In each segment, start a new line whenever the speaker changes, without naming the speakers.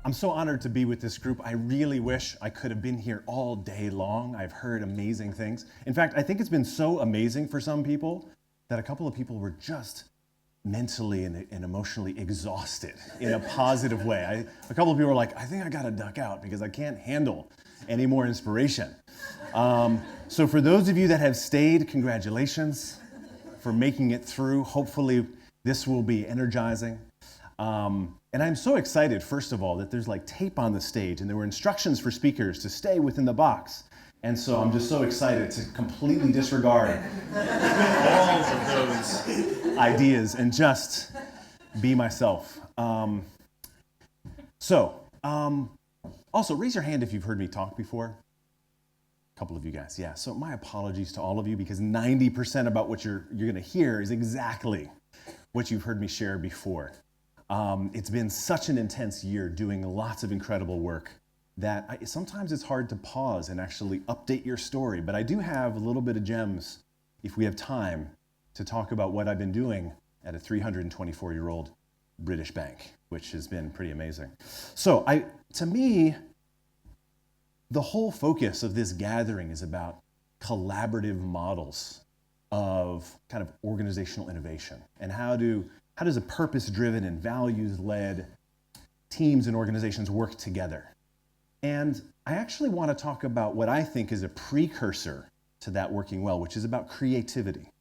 I'm so honored to be with this group. I really wish I could have been here all day long. I've heard amazing things. In fact, I think it's been so amazing for some people that a couple of people were just mentally and emotionally exhausted in a positive way. A couple of people were like, I think I gotta duck out because I can't handle any more inspiration. So for those of you that have stayed, congratulations for making it through. Hopefully this will be energizing. And I'm so excited, first of all, that there's like tape on the stage and there were instructions for speakers to stay within the box. And so I'm just so excited to completely disregard all of those ideas and just be myself. Also, raise your hand if you've heard me talk before. A couple of you guys, yeah. So my apologies to all of you because 90% about what you're going to hear is exactly what you've heard me share before. It's been such an intense year doing lots of incredible work that sometimes it's hard to pause and actually update your story, but I do have a little bit of gems, if we have time, to talk about what I've been doing at a 324-year-old British bank, which has been pretty amazing. So to me, the whole focus of this gathering is about collaborative models of kind of organizational innovation and how does a purpose-driven and values-led teams and organizations work together? And I actually want to talk about what I think is a precursor to that working well, which is about creativity.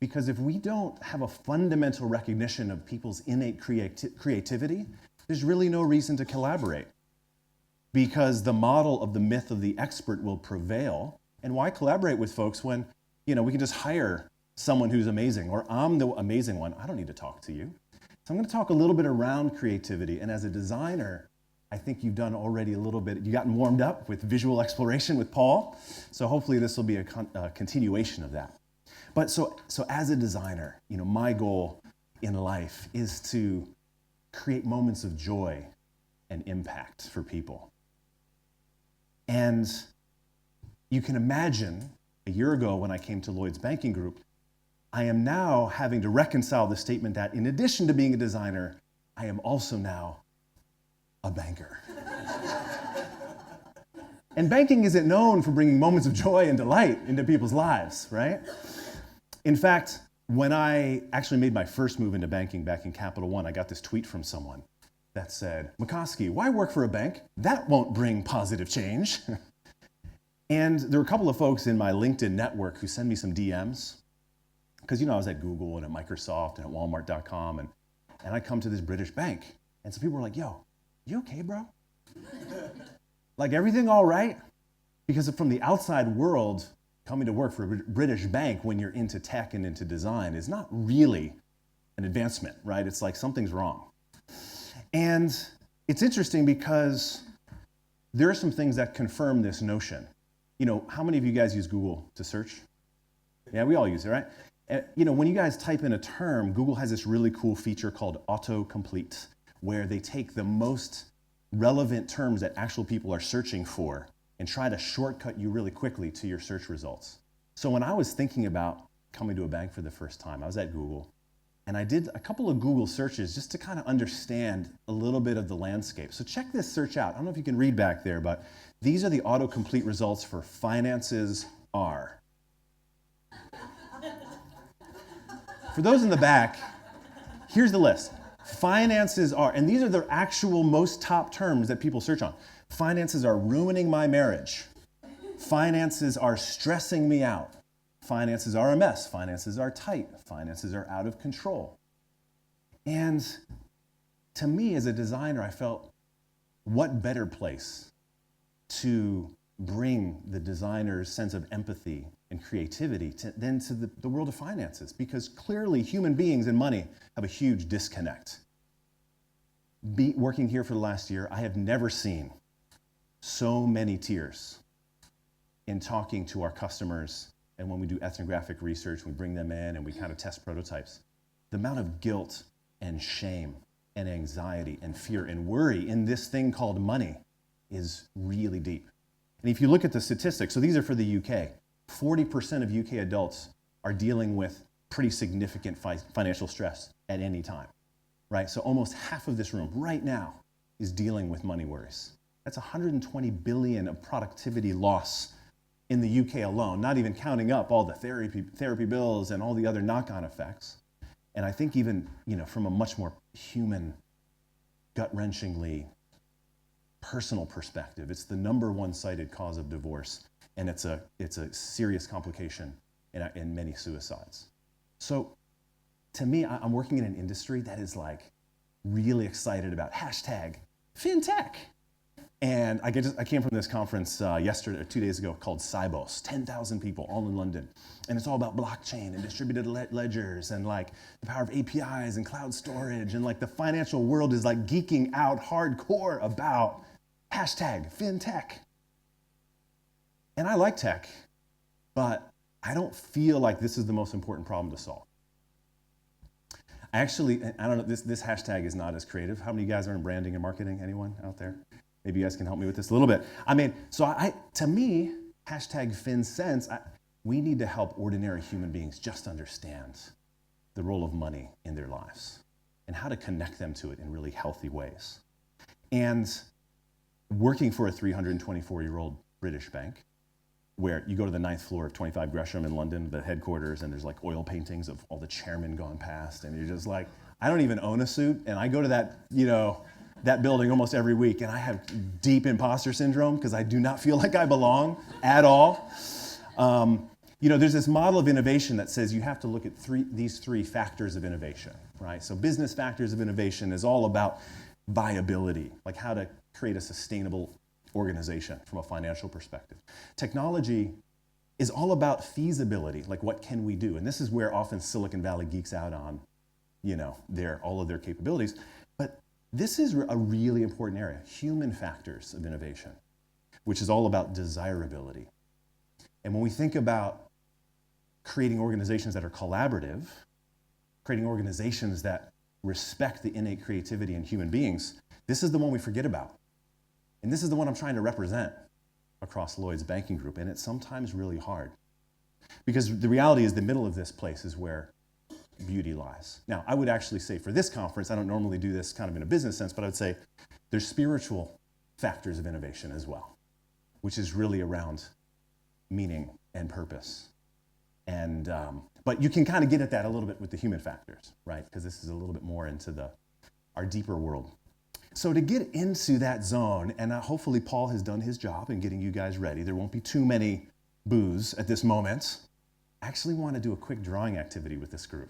Because if we don't have a fundamental recognition of people's innate creativity, there's really no reason to collaborate. Because the model of the myth of the expert will prevail. And why collaborate with folks when, we can just hire someone who's amazing, or I'm the amazing one. I don't need to talk to you. So I'm going to talk a little bit around creativity. And as a designer, I think you've done already a little bit. You've gotten warmed up with visual exploration with Paul. So hopefully this will be a continuation of that. But so as a designer, my goal in life is to create moments of joy and impact for people. And you can imagine a year ago when I came to Lloyd's Banking Group, I am now having to reconcile the statement that in addition to being a designer, I am also now a banker. And banking isn't known for bringing moments of joy and delight into people's lives, right? In fact, when I actually made my first move into banking back in Capital One, I got this tweet from someone that said, Makoski, why work for a bank? That won't bring positive change. And there were a couple of folks in my LinkedIn network who sent me some DMs. Because, I was at Google and at Microsoft and at Walmart.com, and I come to this British bank. And some people were like, yo, you okay, bro? Like, everything all right? Because from the outside world, coming to work for a British bank when you're into tech and into design is not really an advancement, right? It's like something's wrong. And it's interesting because there are some things that confirm this notion. How many of you guys use Google to search? Yeah, we all use it, right? When you guys type in a term, Google has this really cool feature called autocomplete, where they take the most relevant terms that actual people are searching for and try to shortcut you really quickly to your search results. So when I was thinking about coming to a bank for the first time, I was at Google, and I did a couple of Google searches just to kind of understand a little bit of the landscape. So check this search out. I don't know if you can read back there, but these are the autocomplete results for finances are. For those in the back, here's the list. Finances are, and these are the actual most top terms that people search on. Finances are ruining my marriage. Finances are stressing me out. Finances are a mess. Finances are tight. Finances are out of control. And to me, as a designer, I felt, what better place to bring the designer's sense of empathy and creativity than to the world of finances? Because clearly human beings and money have a huge disconnect. Working here for the last year, I have never seen so many tears in talking to our customers, and when we do ethnographic research, we bring them in and we kind of test prototypes. The amount of guilt and shame and anxiety and fear and worry in this thing called money is really deep. And if you look at the statistics, so these are for the UK, 40% of UK adults are dealing with pretty significant financial stress at any time, right? So almost half of this room right now is dealing with money worries. That's 120 billion of productivity loss in the UK alone, not even counting up all the therapy bills and all the other knock-on effects. And I think even, from a much more human, gut-wrenchingly personal perspective, it's the number one cited cause of divorce, and it's a serious complication in many suicides. So to me, I'm working in an industry that is like really excited about hashtag fintech. And I came from this conference yesterday or 2 days ago called Sibos, 10,000 people all in London. And it's all about blockchain and distributed ledgers and like the power of APIs and cloud storage. And like the financial world is like geeking out hardcore about hashtag fintech. And I like tech, but I don't feel like this is the most important problem to solve. I don't know, this hashtag is not as creative. How many of you guys are in branding and marketing? Anyone out there? Maybe you guys can help me with this a little bit. To me, hashtag FinSense, we need to help ordinary human beings just understand the role of money in their lives and how to connect them to it in really healthy ways. And working for a 324-year-old British bank, where you go to the 9th floor of 25 Gresham in London, the headquarters, and there's like oil paintings of all the chairmen gone past, and you're just like, I don't even own a suit, and I go to that building almost every week, and I have deep imposter syndrome because I do not feel like I belong at all. There's this model of innovation that says you have to look at these three factors of innovation, right? So business factors of innovation is all about viability, like how to create a sustainable organization from a financial perspective. Technology is all about feasibility, like what can we do? And this is where often Silicon Valley geeks out on, all of their capabilities. But this is a really important area, human factors of innovation, which is all about desirability. And when we think about creating organizations that are collaborative, creating organizations that respect the innate creativity in human beings, this is the one we forget about. And this is the one I'm trying to represent across Lloyd's banking group, and it's sometimes really hard. Because the reality is the middle of this place is where beauty lies. Now, I would actually say for this conference, I don't normally do this kind of in a business sense, but I would say there's spiritual factors of innovation as well, which is really around meaning and purpose. And but you can kind of get at that a little bit with the human factors, right? Because this is a little bit more into our deeper world. So to get into that zone, and hopefully Paul has done his job in getting you guys ready. There won't be too many boos at this moment. I actually want to do a quick drawing activity with this group.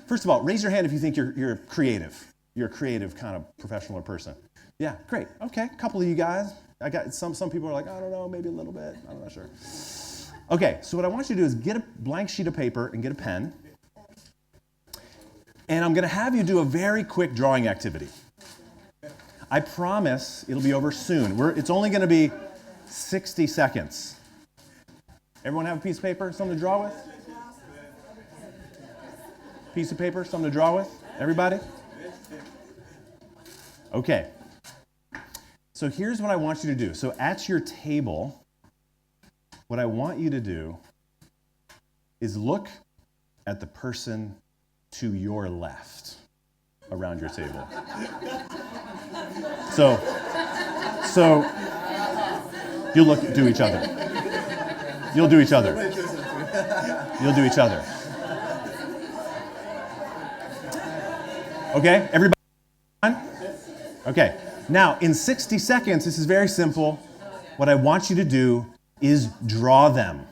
First of all, raise your hand if you think you're creative. You're a creative kind of professional or person. Yeah, great. Okay, a couple of you guys. I got some people are like, I don't know, maybe a little bit. I'm not sure. Okay, so what I want you to do is get a blank sheet of paper and get a pen. And I'm going to have you do a very quick drawing activity. I promise it'll be over soon. It's only going to be 60 seconds. Everyone have a piece of paper, something to draw with? Piece of paper, something to draw with? Everybody? Okay. So here's what I want you to do. So at your table, what I want you to do is look at the person to your left around your table. So you'll do each other. You'll do each other. You'll do each other. Okay, everybody? Okay, now in 60 seconds, this is very simple. What I want you to do is draw them.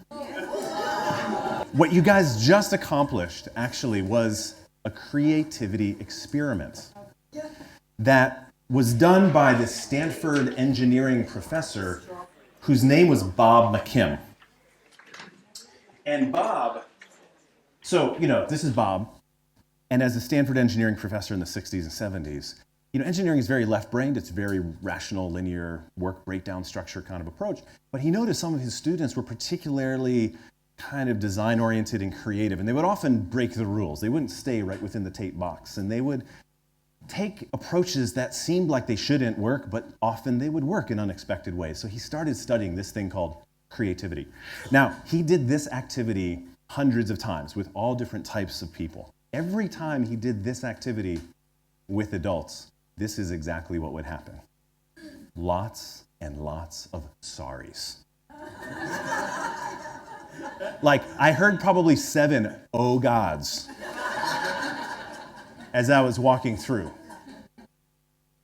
What you guys just accomplished actually was a creativity experiment that was done by this Stanford engineering professor whose name was Bob McKim. And Bob, this is Bob, and as a Stanford engineering professor in the 60s and 70s, engineering is very left-brained. It's very rational, linear, work breakdown structure kind of approach. But he noticed some of his students were particularly kind of design-oriented and creative, and they would often break the rules. They wouldn't stay right within the tape box, and they would take approaches that seemed like they shouldn't work, but often they would work in unexpected ways. So he started studying this thing called creativity. Now, he did this activity hundreds of times with all different types of people. Every time he did this activity with adults, this is exactly what would happen. Lots and lots of sorries. Like, I heard probably 7 "oh gods" as I was walking through,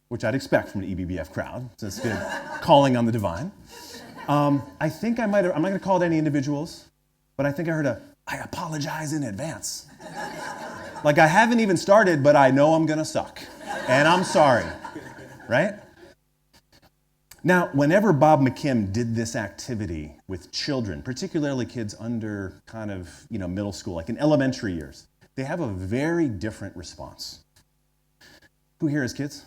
which I'd expect from an ebbf crowd. So it's good calling on the divine. I think I might have, I'm not going to call it any individuals, but I think I heard "I apologize in advance." Like, I haven't even started, but I know I'm going to suck. And I'm sorry, right? Now, whenever Bob McKim did this activity with children, particularly kids under kind of, middle school, like in elementary years, they have a very different response. Who here has kids?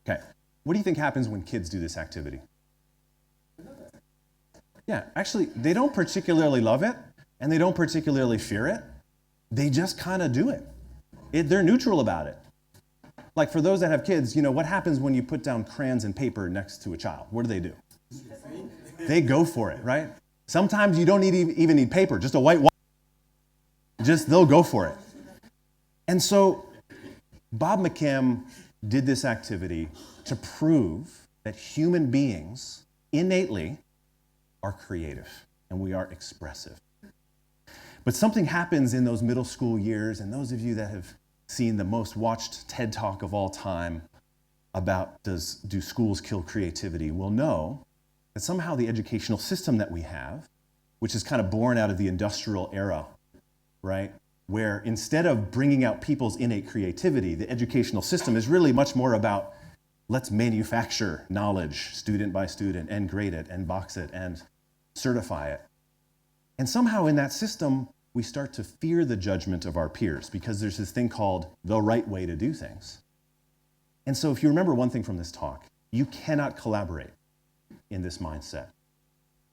Okay. What do you think happens when kids do this activity? Yeah, actually, they don't particularly love it, and they don't particularly fear it. They just kind of do it. They're neutral about it. Like, for those that have kids, what happens when you put down crayons and paper next to a child? What do? They go for it, right? Sometimes you don't even need paper, just a white wall. They'll go for it. And so Bob McKim did this activity to prove that human beings innately are creative and we are expressive. But something happens in those middle school years, and those of you that have seen the most watched TED Talk of all time about do schools kill creativity will know that somehow the educational system that we have, which is kind of born out of the industrial era, right, where instead of bringing out people's innate creativity, the educational system is really much more about let's manufacture knowledge student by student and grade it and box it and certify it. And somehow in that system, we start to fear the judgment of our peers because there's this thing called the right way to do things. And so if you remember one thing from this talk, you cannot collaborate in this mindset.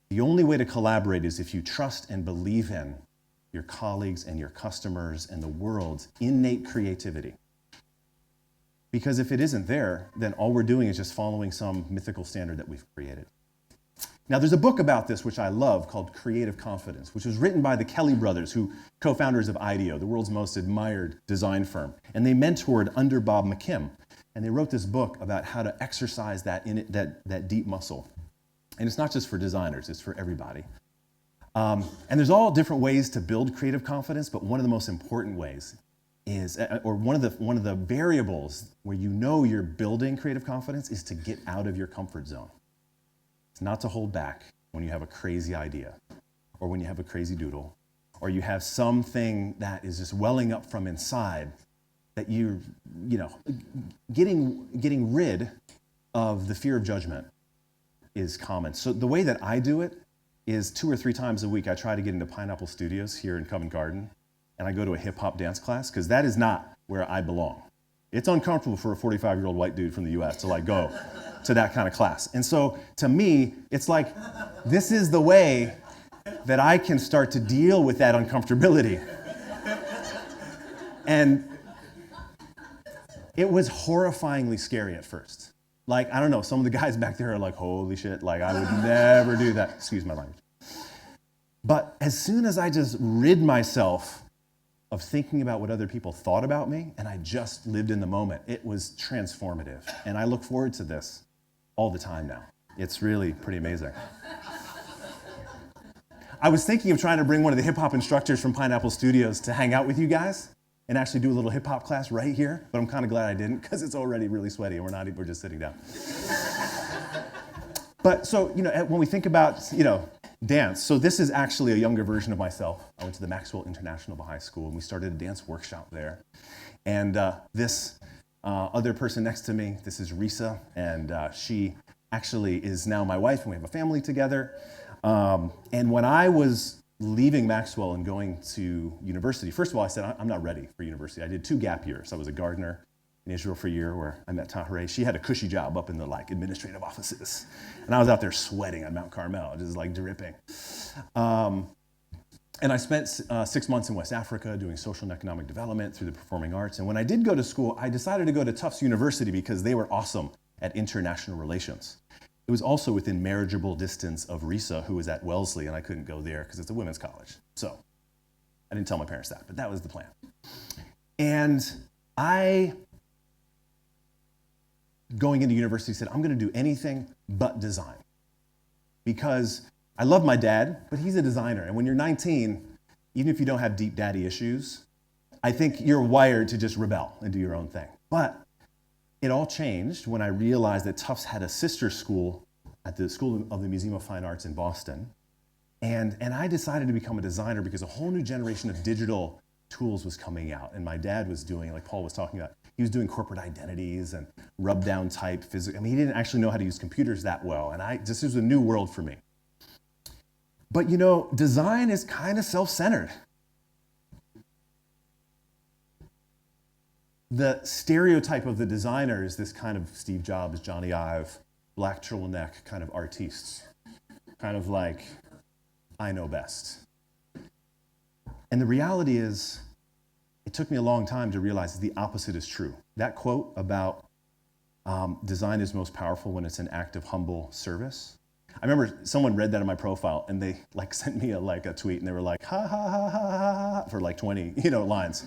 The only way to collaborate is if you trust and believe in your colleagues and your customers and the world's innate creativity. Because if it isn't there, then all we're doing is just following some mythical standard that we've created. Now, there's a book about this which I love called Creative Confidence, which was written by the Kelly brothers, co-founders of IDEO, the world's most admired design firm. And they mentored under Bob McKim. And they wrote this book about how to exercise that deep muscle. And it's not just for designers, it's for everybody. And there's all different ways to build creative confidence, but one of the most important ways is, or one of the variables where you're building creative confidence is to get out of your comfort zone. It's not to hold back when you have a crazy idea, or when you have a crazy doodle, or you have something that is just welling up from inside that getting rid of the fear of judgment is common. So the way that I do it is 2 or 3 times a week I try to get into Pineapple Studios here in Covent Garden, and I go to a hip-hop dance class, because that is not where I belong. It's uncomfortable for a 45-year-old white dude from the US to go to that kind of class. And so to me, it's like, this is the way that I can start to deal with that uncomfortability. And it was horrifyingly scary at first. Like, I don't know, some of the guys back there are like, holy shit, like I would never do that. Excuse my language. But as soon as I just rid myself of thinking about what other people thought about me, and I just lived in the moment, it was transformative. And I look forward to this all the time now. It's really pretty amazing. I was thinking of trying to bring one of the hip-hop instructors from Pineapple Studios to hang out with you guys and actually do a little hip-hop class right here, but I'm kind of glad I didn't, because it's already really sweaty and we're just sitting down. But so, when we think about, dance, so this is actually a younger version of myself. I went to the Maxwell International Baha'i School, and we started a dance workshop there. And this other person next to me, this is Risa, and she actually is now my wife, and we have a family together. And when I was leaving Maxwell and going to university, first of all, I said, I'm not ready for university. I did 2 gap years. I was a gardener in Israel for a year where I met Tahereh. She had a cushy job up in the administrative offices. And I was out there sweating on Mount Carmel, just dripping. And I spent 6 months in West Africa doing social and economic development through the performing arts. And when I did go to school, I decided to go to Tufts University because they were awesome at international relations. It was also within marriageable distance of Risa, who was at Wellesley, and I couldn't go there because it's a women's college. So I didn't tell my parents that, but that was the plan. And I going into university, said, I'm going to do anything but design. Because I love my dad, but he's a designer. And when you're 19, even if you don't have deep daddy issues, I think you're wired to just rebel and do your own thing. But it all changed when I realized that Tufts had a sister school at the School of the Museum of Fine Arts in Boston. And I decided to become a designer because a whole new generation of digital tools was coming out. And my dad was doing, like Paul was talking about, he was doing corporate identities and rub down type physics. I mean, he didn't actually know how to use computers that well. And this was a new world for me. But you know, design is kind of self-centered. The stereotype of the designer is this kind of Steve Jobs, Johnny Ive, black turtleneck kind of artistes. Kind of like, I know best. And the reality is, it took me a long time to realize that the opposite is true. That quote about design is most powerful when it's an act of humble service. I remember someone read that in my profile and they like sent me a tweet and they were like, ha ha ha ha ha ha, for like 20 lines.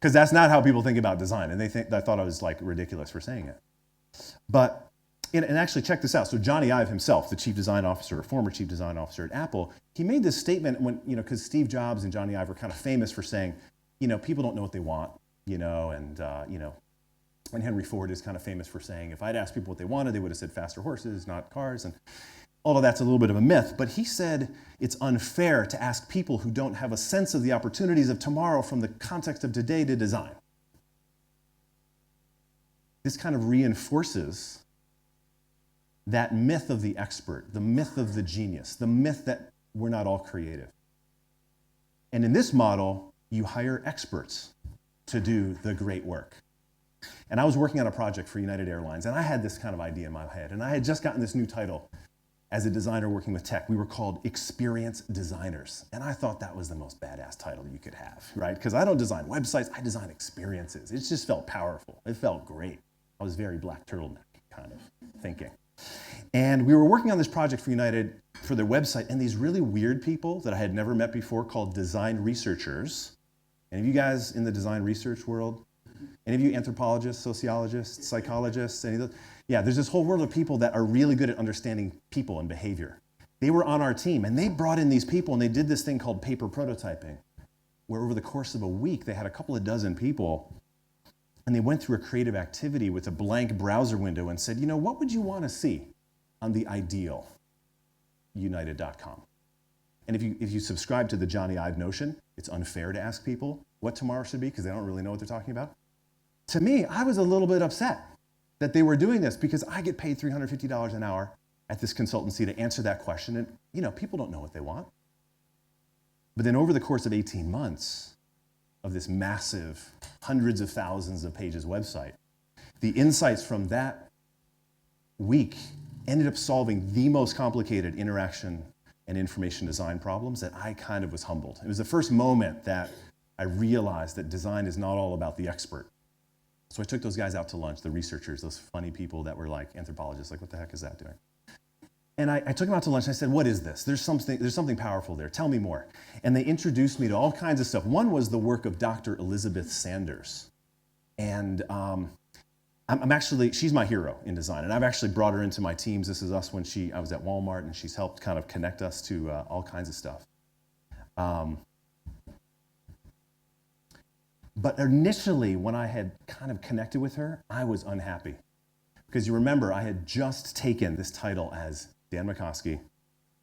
Because that's not how people think about design. And I thought I was like ridiculous for saying it. But, and actually check this out. So Johnny Ive himself, the chief design officer, former chief design officer at Apple, he made this statement when, because Steve Jobs and Johnny Ive were kind of famous for saying, people don't know what they want, and Henry Ford is kind of famous for saying, if I'd asked people what they wanted, they would have said faster horses, not cars, and all of that's a little bit of a myth. But he said it's unfair to ask people who don't have a sense of the opportunities of tomorrow from the context of today to design. This kind of reinforces that myth of the expert, the myth of the genius, the myth that we're not all creative. And in this model, you hire experts to do the great work. And I was working on a project for United Airlines, and I had this kind of idea in my head, and I had just gotten this new title as a designer working with tech. We were called Experience Designers, and I thought that was the most badass title you could have, right? Because I don't design websites, I design experiences. It just felt powerful. It felt great. I was very black turtleneck kind of thinking. And we were working on this project for United for their website, and these really weird people that I had never met before called design researchers. Any of you guys in the design research world? Any of you anthropologists, sociologists, psychologists, any of those? Yeah, there's this whole world of people that are really good at understanding people and behavior. They were on our team, and they brought in these people, and they did this thing called paper prototyping, where over the course of a week, they had a couple of dozen people, and they went through a creative activity with a blank browser window and said, what would you want to see on the ideal United.com? And if you subscribe to the Johnny Ive notion, it's unfair to ask people what tomorrow should be because they don't really know what they're talking about. To me, I was a little bit upset that they were doing this because I get paid $350 an hour at this consultancy to answer that question. And, people don't know what they want. But then over the course of 18 months of this massive, hundreds of thousands of pages website, the insights from that week ended up solving the most complicated interaction and information design problems that I kind of was humbled. It was the first moment that I realized that design is not all about the expert. So I took those guys out to lunch, the researchers, those funny people that were like anthropologists, like what the heck is that doing? And I took them out to lunch and I said, what is this? There's something powerful there, tell me more. And they introduced me to all kinds of stuff. One was the work of Dr. Elizabeth Sanders. And she's my hero in design, and I've actually brought her into my teams. This is us when I was at Walmart, and she's helped kind of connect us to all kinds of stuff. But initially, when I had kind of connected with her, I was unhappy. Because you remember, I had just taken this title as Dan Makoski,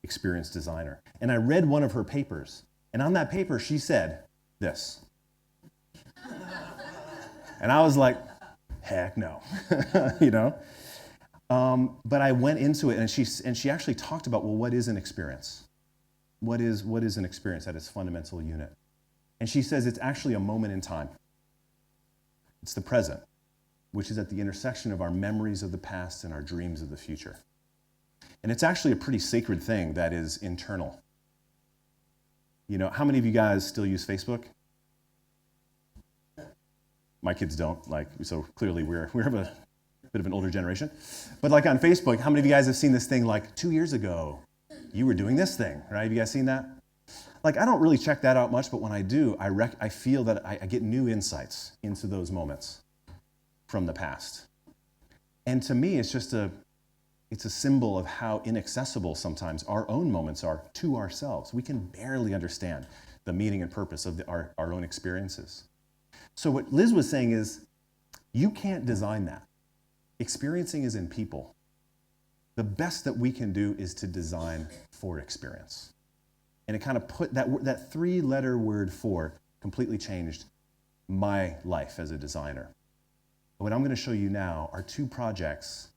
Experienced Designer. And I read one of her papers, and on that paper, she said this. And I was like, heck no, But I went into it, and she actually talked about, well, what is an experience? What is an experience at its fundamental unit? And she says it's actually a moment in time. It's the present, which is at the intersection of our memories of the past and our dreams of the future. And it's actually a pretty sacred thing that is internal. How many of you guys still use Facebook? My kids don't, so clearly we're of a bit of an older generation. But like on Facebook, how many of you guys have seen this thing like 2 years ago? You were doing this thing, right? Have you guys seen that? Like, I don't really check that out much, but when I do, I feel that I get new insights into those moments from the past. And to me, it's a symbol of how inaccessible sometimes our own moments are to ourselves. We can barely understand the meaning and purpose of our own experiences. So what Liz was saying is, you can't design that. Experiencing is in people. The best that we can do is to design for experience. And it kind of put that three-letter word "for" completely changed my life as a designer. What I'm going to show you now are two projects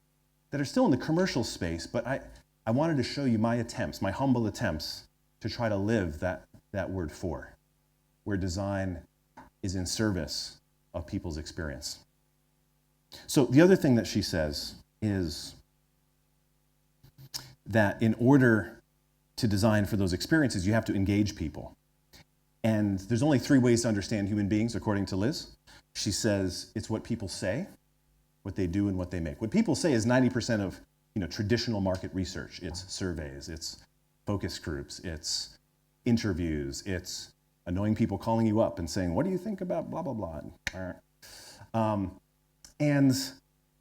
that are still in the commercial space, but I wanted to show you my humble attempts to try to live that word "for," where design is in service of people's experience. So the other thing that she says is that in order to design for those experiences, you have to engage people. And there's only three ways to understand human beings, according to Liz. She says it's what people say, what they do, and what they make. What people say is 90% of traditional market research. It's surveys, it's focus groups, it's interviews, it's annoying people calling you up and saying, "What do you think about blah, blah, blah?" And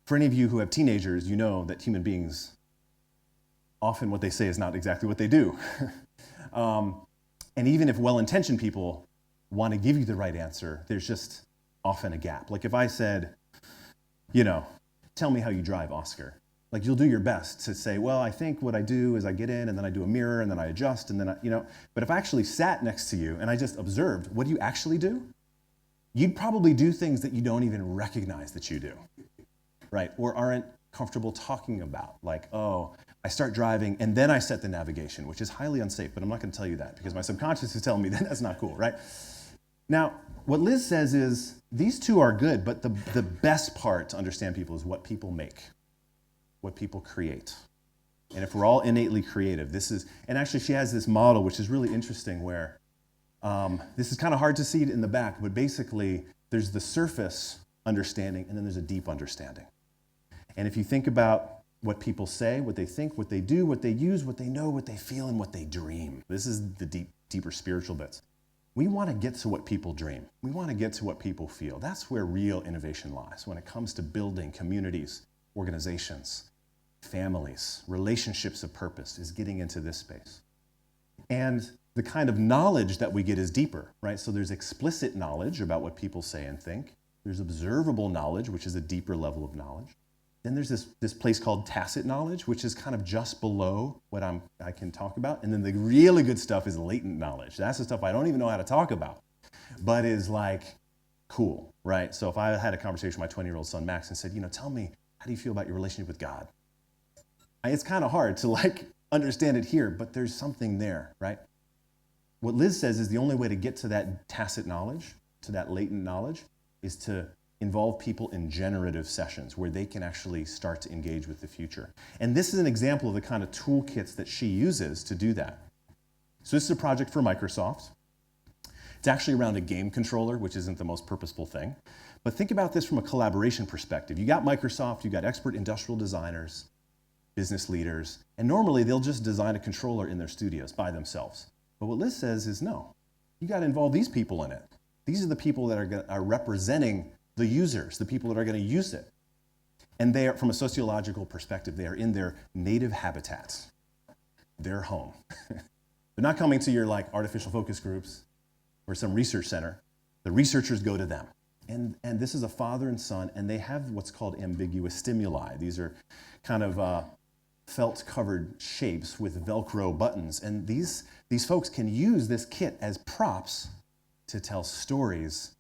for any of you who have teenagers, you know that human beings, often what they say is not exactly what they do. And even if well-intentioned people want to give you the right answer, there's just often a gap. Like if I said, "Tell me how you drive, Oscar." Like you'll do your best to say, "Well, I think what I do is I get in and then I do a mirror and then I adjust and then But if I actually sat next to you and I just observed, what do you actually do? You'd probably do things that you don't even recognize that you do, right? Or aren't comfortable talking about. Like, "Oh, I start driving and then I set the navigation," which is highly unsafe, but I'm not going to tell you that because my subconscious is telling me that that's not cool, right? Now, what Liz says is these two are good, but the best part to understand people is what people make, what people create. And if we're all innately creative, and actually she has this model which is really interesting where this is kind of hard to see it in the back, but basically there's the surface understanding and then there's a deep understanding. And if you think about what people say, what they think, what they do, what they use, what they know, what they feel, and what they dream. This is the deeper spiritual bits. We want to get to what people dream. We want to get to what people feel. That's where real innovation lies when it comes to building communities, organizations, families, relationships of purpose, is getting into this space. And the kind of knowledge that we get is deeper, right? So there's explicit knowledge about what people say and think. There's observable knowledge, which is a deeper level of knowledge. Then there's this place called tacit knowledge, which is kind of just below what I can talk about. And then the really good stuff is latent knowledge. That's the stuff I don't even know how to talk about, but is like cool, right? So if I had a conversation with my 20-year-old son, Max, and said, "Tell me, how do you feel about your relationship with God?" It's kind of hard to understand it here, but there's something there, right? What Liz says is the only way to get to that tacit knowledge, to that latent knowledge, is to involve people in generative sessions where they can actually start to engage with the future. And this is an example of the kind of toolkits that she uses to do that. So this is a project for Microsoft. It's actually around a game controller, which isn't the most purposeful thing. But think about this from a collaboration perspective. You got Microsoft, you got expert industrial designers, business leaders, and normally they'll just design a controller in their studios by themselves. But what Liz says is no, you got to involve these people in it. These are the people that are representing the users, the people that are going to use it. And they are, from a sociological perspective, they are in their native habitats, their home. They're not coming to your artificial focus groups or some research center. The researchers go to them. And this is a father and son, and they have what's called ambiguous stimuli. These are kind of felt-covered shapes with Velcro buttons. And these folks can use this kit as props to tell stories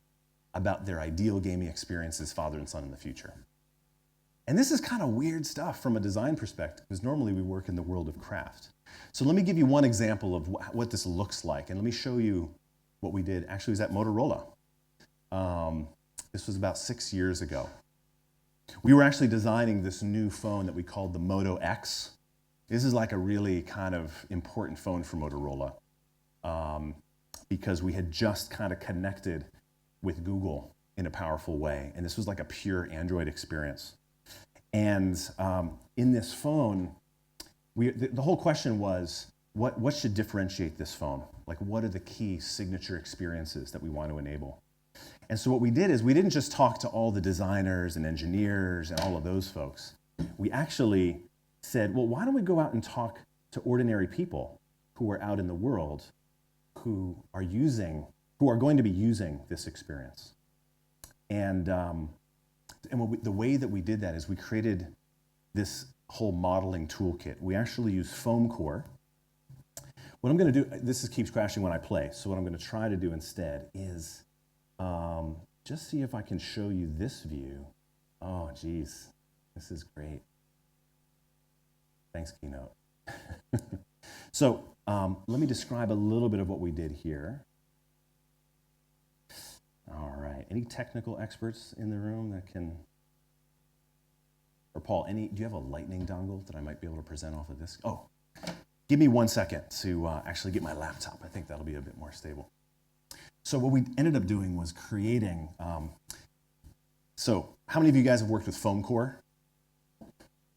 about their ideal gaming experiences, father and son, in the future. And this is kind of weird stuff from a design perspective, because normally we work in the world of craft. So let me give you one example of what this looks like, and let me show you what we did. Actually, it was at Motorola. This was about 6 years ago. We were actually designing this new phone that we called the Moto X. This is like a really kind of important phone for Motorola because we had just kind of connected with Google in a powerful way. And this was like a pure Android experience. And in this phone, the whole question was, what should differentiate this phone? Like, what are the key signature experiences that we want to enable? And so what we did is we didn't just talk to all the designers and engineers and all of those folks. We actually said, well, why don't we go out and talk to ordinary people who are out in the world who are going to be using this experience. And the way that we did that is we created this whole modeling toolkit. We actually use foam core. What I'm going to do, this keeps crashing when I play, so what I'm going to try to do instead is just see if I can show you this view. Oh, geez, this is great. Thanks, Keynote. So let me describe a little bit of what we did here. All right, any technical experts in the room that can, or Paul, do you have a lightning dongle that I might be able to present off of this? Oh, give me 1 second to actually get my laptop. I think that'll be a bit more stable. So what we ended up doing was creating, so how many of you guys have worked with foam core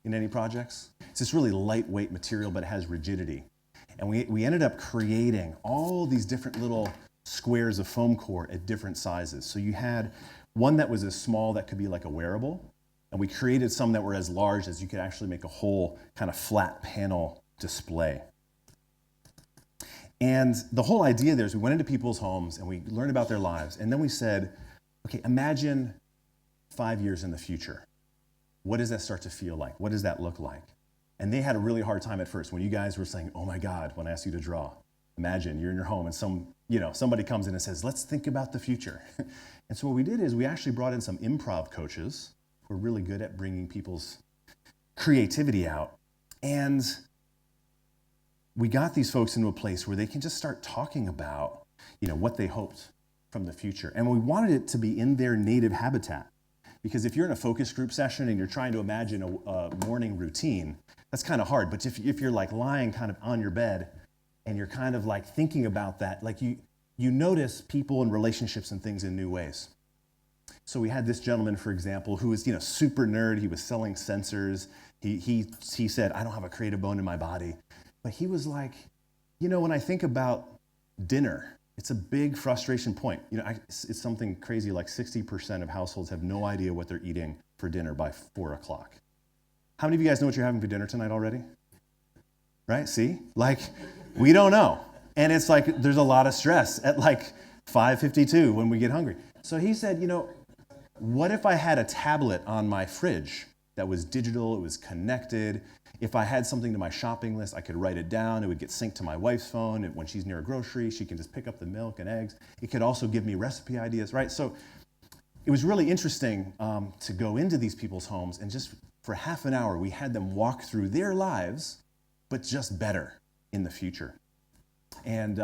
in any projects? It's this really lightweight material, but it has rigidity. And we ended up creating all these different little squares of foam core at different sizes. So you had one that was as small that could be like a wearable, and we created some that were as large as you could actually make a whole kind of flat panel display. And the whole idea there is we went into people's homes and we learned about their lives, and then we said, okay, imagine 5 years in the future. What does that start to feel like? What does that look like? And they had a really hard time at first when you guys were saying, oh my God, when I asked you to draw. Imagine you're in your home and somebody comes in and says, let's think about the future. And so what we did is we actually brought in some improv coaches who are really good at bringing people's creativity out. And we got these folks into a place where they can just start talking about, what they hoped from the future. And we wanted it to be in their native habitat. Because if you're in a focus group session and you're trying to imagine a morning routine, that's kind of hard. But if you're like lying kind of on your bed and you're kind of like thinking about that, like you notice people and relationships and things in new ways. So we had this gentleman, for example, who was super nerd. He was selling sensors. He said, I don't have a creative bone in my body. But he was like, when I think about dinner, it's a big frustration point. It's something crazy like 60% of households have no idea what they're eating for dinner by 4 o'clock. How many of you guys know what you're having for dinner tonight already? Right? See? Like, we don't know. And it's like there's a lot of stress at like 5:52 when we get hungry. So he said, what if I had a tablet on my fridge that was digital, it was connected? If I had something to my shopping list, I could write it down. It would get synced to my wife's phone. And when she's near a grocery, she can just pick up the milk and eggs. It could also give me recipe ideas, right? So it was really interesting to go into these people's homes and just for half an hour, we had them walk through their lives, but just better in the future. And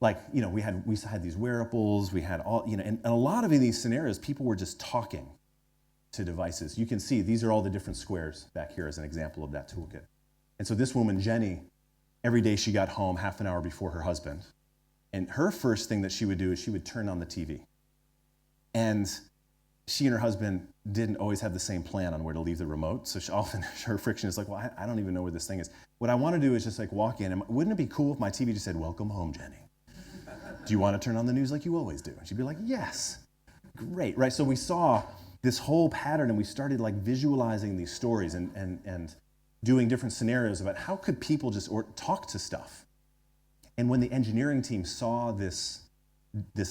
we had these wearables, we had all, and a lot of in these scenarios, people were just talking to devices. You can see these are all the different squares back here as an example of that toolkit. And so this woman, Jenny, every day she got home half an hour before her husband. And her first thing that she would do is she would turn on the TV. And she and her husband didn't always have the same plan on where to leave the remote. So often her friction is like, well, I don't even know where this thing is. What I want to do is just like walk in. And wouldn't it be cool if my TV just said, welcome home, Jenny? Do you want to turn on the news like you always do? And she'd be like, yes. Great, right? So we saw this whole pattern and we started like visualizing these stories and doing different scenarios about how could people just talk to stuff. And when the engineering team saw this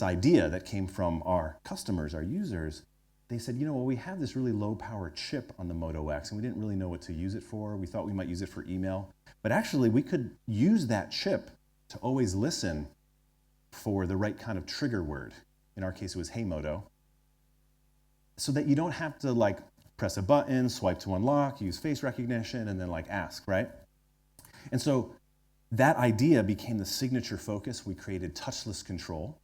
idea that came from our customers, our users, they said, we have this really low power chip on the Moto X and we didn't really know what to use it for. We thought we might use it for email, but actually we could use that chip to always listen for the right kind of trigger word. In our case, it was, hey, Moto. So that you don't have to like press a button, swipe to unlock, use face recognition, and then like ask, right? And so that idea became the signature focus. We created touchless control.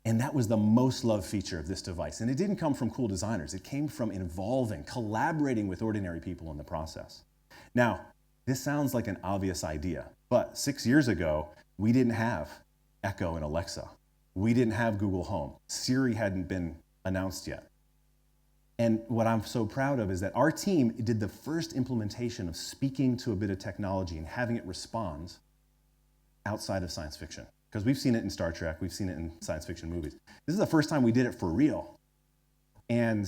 And that was the most loved feature of this device. And it didn't come from cool designers. It came from collaborating with ordinary people in the process. Now, this sounds like an obvious idea, but 6 years ago, we didn't have Echo and Alexa. We didn't have Google Home. Siri hadn't been announced yet. And what I'm so proud of is that our team did the first implementation of speaking to a bit of technology and having it respond outside of science fiction. because we've seen it in Star Trek, we've seen it in science fiction movies. This is the first time we did it for real. And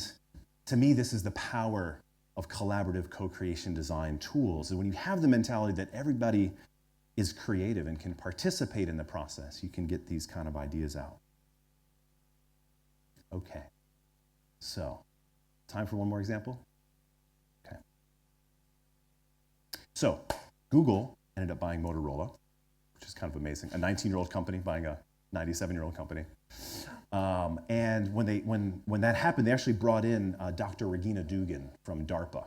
to me, this is the power of collaborative co-creation design tools. And when you have the mentality that everybody is creative and can participate in the process, you can get these kind of ideas out. Okay, so time for one more example? Okay. So Google ended up buying Motorola, which is kind of amazing. A 19-year-old company buying a 97-year-old company. And when that happened, they actually brought in Dr. Regina Dugan from DARPA.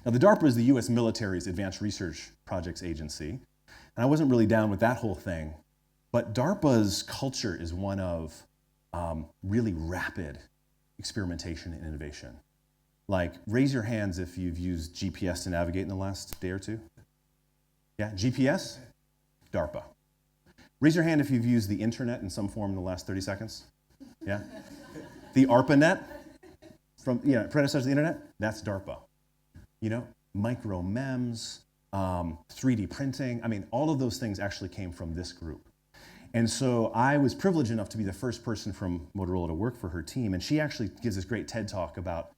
Now, the DARPA is the U.S. military's Advanced Research Projects Agency, and I wasn't really down with that whole thing, but DARPA's culture is one of really rapid experimentation and innovation. Like, raise your hands if you've used GPS to navigate in the last day or two. Yeah, GPS? DARPA. Raise your hand if you've used the internet in some form in the last 30 seconds. Yeah? The ARPANET, predecessor to the internet, that's DARPA. You know, micro MEMS, 3D printing, I mean, all of those things actually came from this group. And so I was privileged enough to be the first person from Motorola to work for her team, and she actually gives this great TED Talk about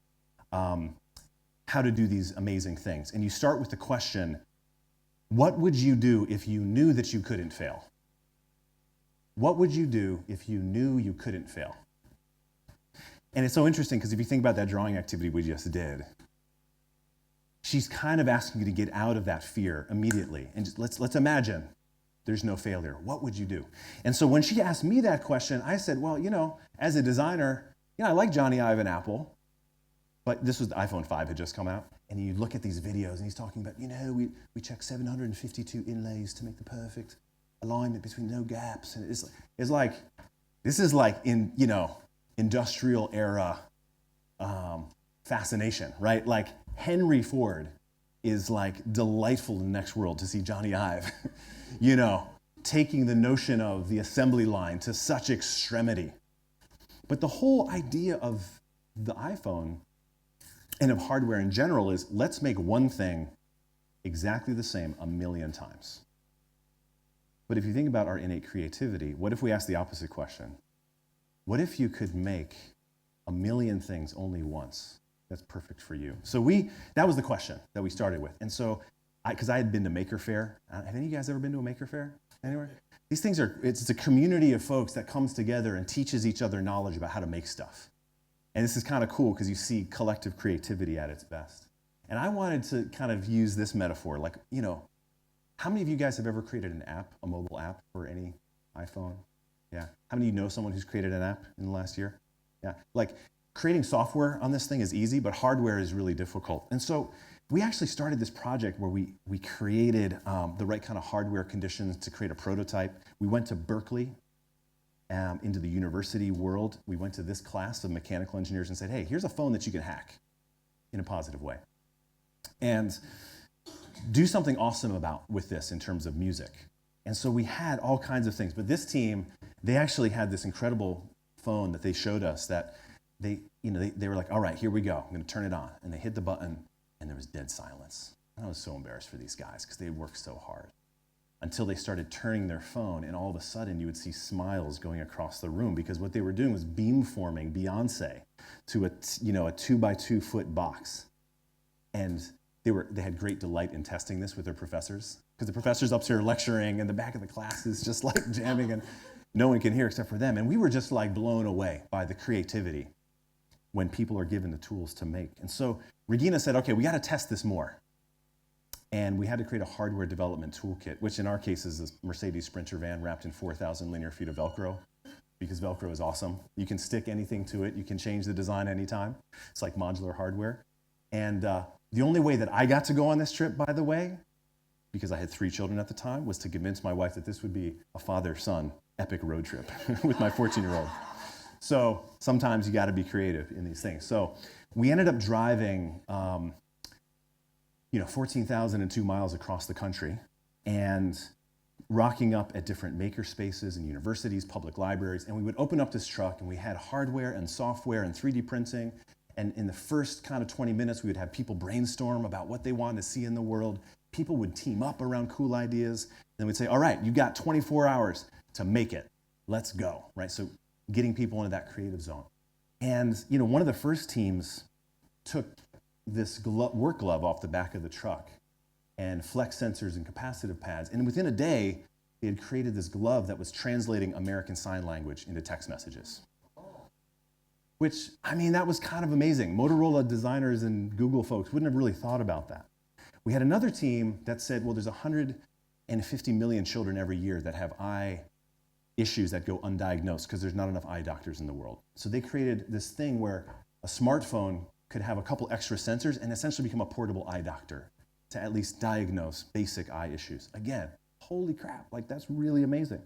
how to do these amazing things. And you start with the question, what would you do if you knew that you couldn't fail? What would you do if you knew you couldn't fail? And it's so interesting because if you think about that drawing activity we just did, she's kind of asking you to get out of that fear immediately. And just let's imagine there's no failure. What would you do? And so when she asked me that question, I said, well, you know, as a designer, you know, I like Johnny Ive and Apple, but this was the iPhone 5 had just come out. And you look at these videos and he's talking about, you know, we check 752 inlays to make the perfect alignment between no gaps. And it's like, this is like in, you know, industrial era fascination, right? Like Henry Ford is like delightful in the next world to see Johnny Ive, you know, taking the notion of the assembly line to such extremity. But the whole idea of the iPhone and of hardware in general is let's make one thing exactly the same a million times. But if you think about our innate creativity, what if we ask the opposite question? What if you could make a million things only once that's perfect for you? So that was the question that we started with. And so, because I had been to Maker Faire. Have any of you guys ever been to a Maker Faire anywhere? These things it's a community of folks that comes together and teaches each other knowledge about how to make stuff. And this is kind of cool because you see collective creativity at its best. And I wanted to kind of use this metaphor, like, you know, how many of you guys have ever created an app, a mobile app for any iPhone? Yeah. How many of you know someone who's created an app in the last year? Yeah. Like, creating software on this thing is easy, but hardware is really difficult. And so we actually started this project where we created the right kind of hardware conditions to create a prototype. We went to Berkeley, into the university world. We went to this class of mechanical engineers and said, hey, here's a phone that you can hack in a positive way. And do something awesome with this in terms of music. And so we had all kinds of things. But this team, they actually had this incredible phone that they showed us that they were like, all right, here we go. I'm going to turn it on. And they hit the button, and there was dead silence. And I was so embarrassed for these guys because they had worked so hard until they started turning their phone, and all of a sudden you would see smiles going across the room because what they were doing was beamforming Beyonce to a 2x2 foot box. And they had great delight in testing this with their professors because the professor's up here lecturing and the back of the class is just like jamming and no one can hear except for them. And we were just like blown away by the creativity when people are given the tools to make. And so Regina said, okay, we got to test this more. And we had to create a hardware development toolkit, which in our case is a Mercedes Sprinter van wrapped in 4,000 linear feet of Velcro, because Velcro is awesome. You can stick anything to it. You can change the design anytime. It's like modular hardware. And the only way that I got to go on this trip, by the way, because I had 3 children at the time, was to convince my wife that this would be a father-son epic road trip with my 14-year-old. So sometimes you got to be creative in these things. So we ended up driving 14,002 miles across the country and rocking up at different maker spaces and universities, public libraries, and we would open up this truck and we had hardware and software and 3D printing, and in the first kind of 20 minutes we would have people brainstorm about what they wanted to see in the world, people would team up around cool ideas. Then we'd say, all right, you got 24 hours to make it. Let's go, right? So getting people into that creative zone. And one of the first teams took this work glove off the back of the truck and flex sensors and capacitive pads. And within a day, they had created this glove that was translating American Sign Language into text messages. Which, that was kind of amazing. Motorola designers and Google folks wouldn't have really thought about that. We had another team that said, well, there's 150 million children every year that have eye issues that go undiagnosed because there's not enough eye doctors in the world. So they created this thing where a smartphone could have a couple extra sensors and essentially become a portable eye doctor to at least diagnose basic eye issues. Again, holy crap, that's really amazing.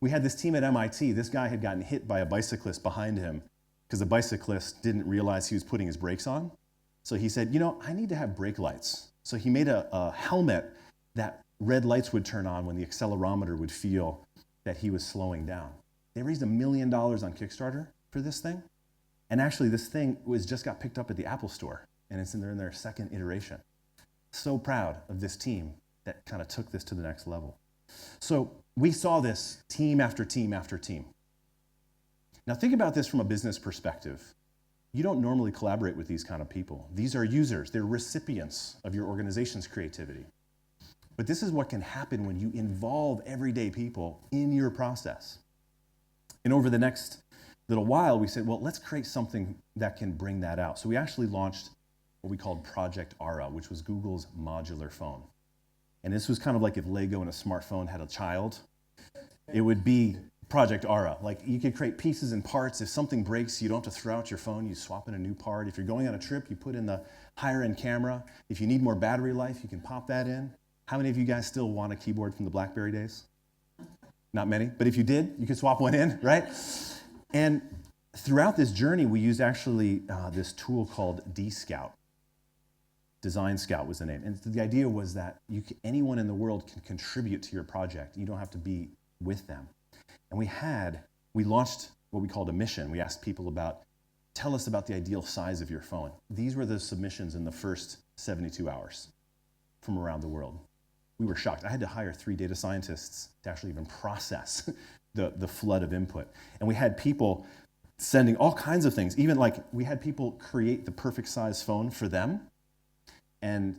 We had this team at MIT. This guy had gotten hit by a bicyclist behind him because the bicyclist didn't realize he was putting his brakes on. So he said, I need to have brake lights. So he made a helmet that red lights would turn on when the accelerometer would feel that he was slowing down. They raised $1 million on Kickstarter for this thing. And actually, this thing just got picked up at the Apple Store, and it's in their second iteration. So proud of this team that kind of took this to the next level. So we saw this team after team after team. Now think about this from a business perspective. You don't normally collaborate with these kind of people. These are users. They're recipients of your organization's creativity. But this is what can happen when you involve everyday people in your process. And over the next little while, we said, well, let's create something that can bring that out. So we actually launched what we called Project Aura, which was Google's modular phone. And this was kind of like if Lego and a smartphone had a child. It would be Project Aura. You could create pieces and parts. If something breaks, you don't have to throw out your phone. You swap in a new part. If you're going on a trip, you put in the higher-end camera. If you need more battery life, you can pop that in. How many of you guys still want a keyboard from the BlackBerry days? Not many, but if you did, you could swap one in, right? And throughout this journey, we used actually this tool called D-Scout. Design Scout was the name. And the idea was that anyone in the world can contribute to your project. You don't have to be with them. And we launched what we called a mission. We asked people tell us about the ideal size of your phone. These were the submissions in the first 72 hours from around the world. We were shocked. I had to hire 3 data scientists to actually even process the flood of input. And we had people sending all kinds of things. Even we had people create the perfect size phone for them and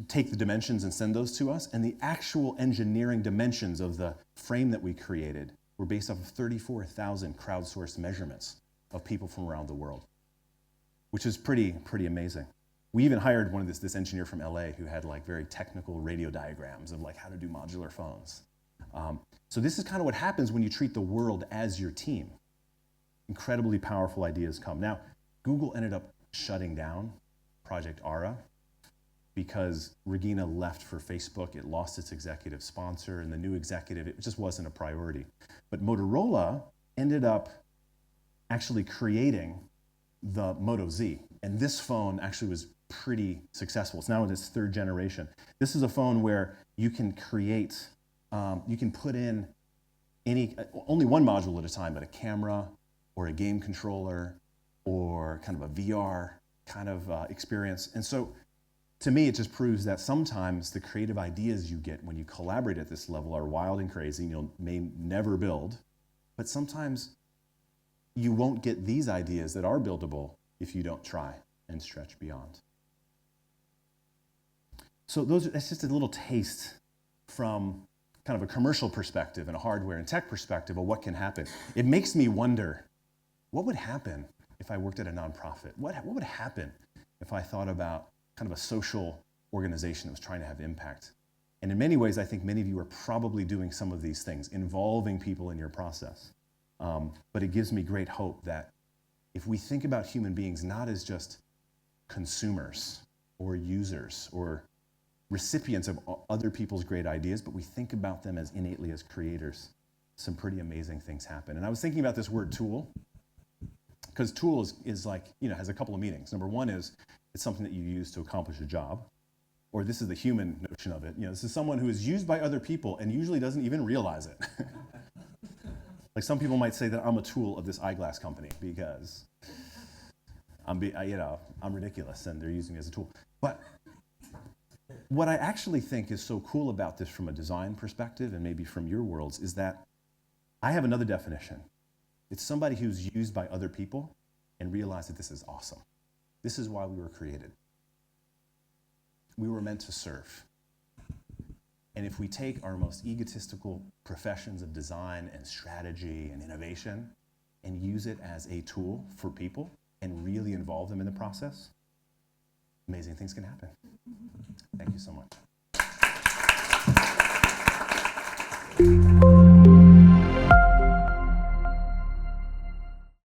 take the dimensions and send those to us. And the actual engineering dimensions of the frame that we created were based off of 34,000 crowdsourced measurements of people from around the world, which is pretty amazing. We even hired this engineer from LA who had very technical radio diagrams of how to do modular phones. So this is kind of what happens when you treat the world as your team. Incredibly powerful ideas come. Now, Google ended up shutting down Project Aura because Regina left for Facebook. It lost its executive sponsor, and the new executive, it just wasn't a priority. But Motorola ended up actually creating the Moto Z. And this phone actually was pretty successful. It's now in its 3rd generation. This is a phone where you can create, you can put in only one module at a time, but a camera or a game controller or kind of a VR kind of experience. And so to me, it just proves that sometimes the creative ideas you get when you collaborate at this level are wild and crazy, and you may never build, but sometimes you won't get these ideas that are buildable if you don't try and stretch beyond. So that's just a little taste from kind of a commercial perspective and a hardware and tech perspective of what can happen. It makes me wonder, what would happen if I worked at a nonprofit? What would happen if I thought about kind of a social organization that was trying to have impact? And in many ways, I think many of you are probably doing some of these things, involving people in your process. But it gives me great hope that if we think about human beings not as just consumers or users or recipients of other people's great ideas, but we think about them as innately as creators, some pretty amazing things happen. And I was thinking about this word tool, because tool is has a couple of meanings. Number one is it's something that you use to accomplish a job, or this is the human notion of it. This is someone who is used by other people and usually doesn't even realize it. Some people might say that I'm a tool of this eyeglass company because I'm ridiculous and they're using me as a tool. But what I actually think is so cool about this from a design perspective, and maybe from your worlds, is that I have another definition. It's somebody who's used by other people and realized that this is awesome. This is why we were created. We were meant to serve. And if we take our most egotistical professions of design and strategy and innovation and use it as a tool for people and really involve them in the process, amazing things can happen. Thank you so much.